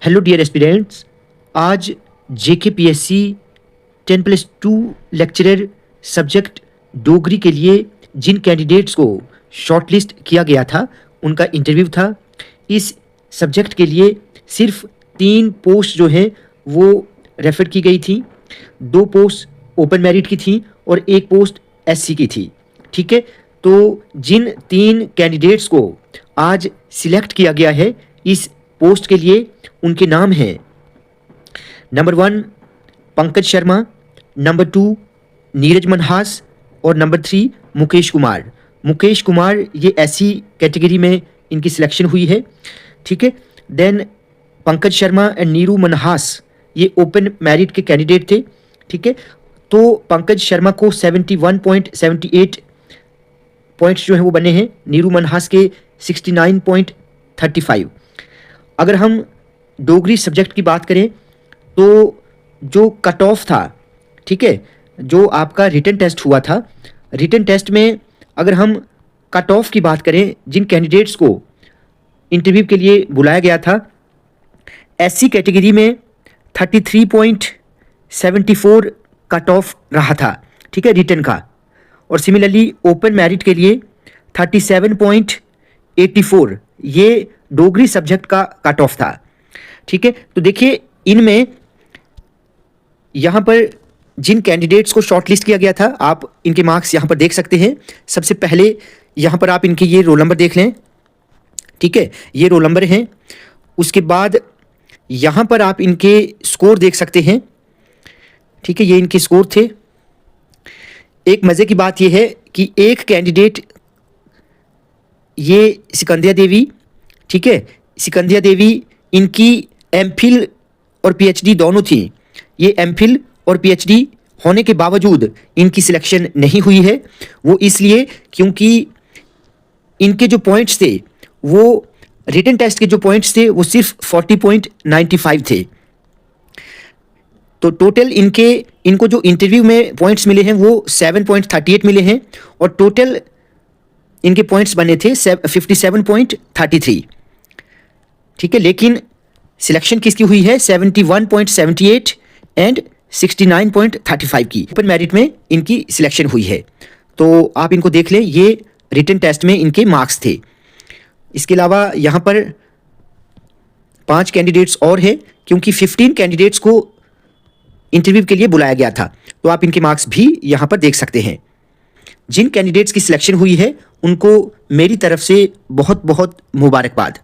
Hello dear aspirants, आज JKPSC 10+2 lecturer subject Dogri के लिए जिन कैंडिडेट्स को शॉर्टलिस्ट किया गया था उनका इंटरव्यू था। इस सब्जेक्ट के लिए सिर्फ 3 पोस्ट जो है वो रेफर की गई थी। 2 पोस्ट ओपन मेरिट की थी और 1 पोस्ट SC की थी। ठीक है, तो जिन 3 कैंडिडेट्स को आज सिलेक्ट किया गया है इस पोस्ट के लिए, उनके नाम हैं नंबर 1 पंकज शर्मा, नंबर 2 नीरज मनहास और नंबर 3 मुकेश कुमार। मुकेश कुमार ये ऐसी कैटेगरी में इनकी सिलेक्शन हुई है। ठीक है, देन पंकज शर्मा एंड नीरू मनहास ये ओपन मेरिट के कैंडिडेट थे। ठीक है, तो पंकज शर्मा को 71.78 पॉइंट्स जो है वो बने हैं, नीरू मनहास के 69.35। अगर हम डोगरी सब्जेक्ट की बात करें तो जो कट ऑफ था, ठीक है, जो आपका रिटन टेस्ट हुआ था, रिटन टेस्ट में अगर हम कट ऑफ की बात करें, जिन कैंडिडेट्स को इंटरव्यू के लिए बुलाया गया था, SC कैटेगरी में 33.74 कट ऑफ रहा था। ठीक है, रिटन का। और सिमिलरली ओपन मेरिट के लिए 37.84 ये डोगरी सब्जेक्ट का कट ऑफ था। ठीक है, तो देखिए इनमें यहाँ पर जिन कैंडिडेट्स को शॉर्टलिस्ट किया गया था, आप इनके मार्क्स यहाँ पर देख सकते हैं। सबसे पहले यहाँ पर आप इनके ये रोल नंबर देख लें। ठीक है, ये रोल नंबर हैं। उसके बाद यहाँ पर आप इनके स्कोर देख सकते हैं। ठीक है, ये इनके स्कोर थे। एक मज़े की बात यह है कि एक कैंडिडेट ये सिकंदिया देवी, ठीक है, सिकंदिया देवी इनकी MPhil और PhD दोनों थी। ये MPhil और PhD होने के बावजूद इनकी सिलेक्शन नहीं हुई है। वो इसलिए क्योंकि इनके जो पॉइंट्स थे, वो रिटन टेस्ट के जो पॉइंट्स थे वो सिर्फ 40.95 थे। तो टोटल इनको जो इंटरव्यू में पॉइंट्स मिले हैं वो 7.38 मिले हैं और टोटल इनके पॉइंट्स बने थे 57.33। ठीक है, लेकिन सिलेक्शन किसकी हुई है? 71.78 एंड 69.35 की ओपन मेरिट में इनकी सिलेक्शन हुई है। तो आप इनको देख लें, ये रिटन टेस्ट में इनके मार्क्स थे। इसके अलावा यहाँ पर 5 कैंडिडेट्स और हैं, क्योंकि 15 कैंडिडेट्स को इंटरव्यू के लिए बुलाया गया था। तो आप इनके मार्क्स भी यहाँ पर देख सकते हैं। जिन कैंडिडेट्स की सिलेक्शन हुई है उनको मेरी तरफ से बहुत बहुत मुबारकबाद।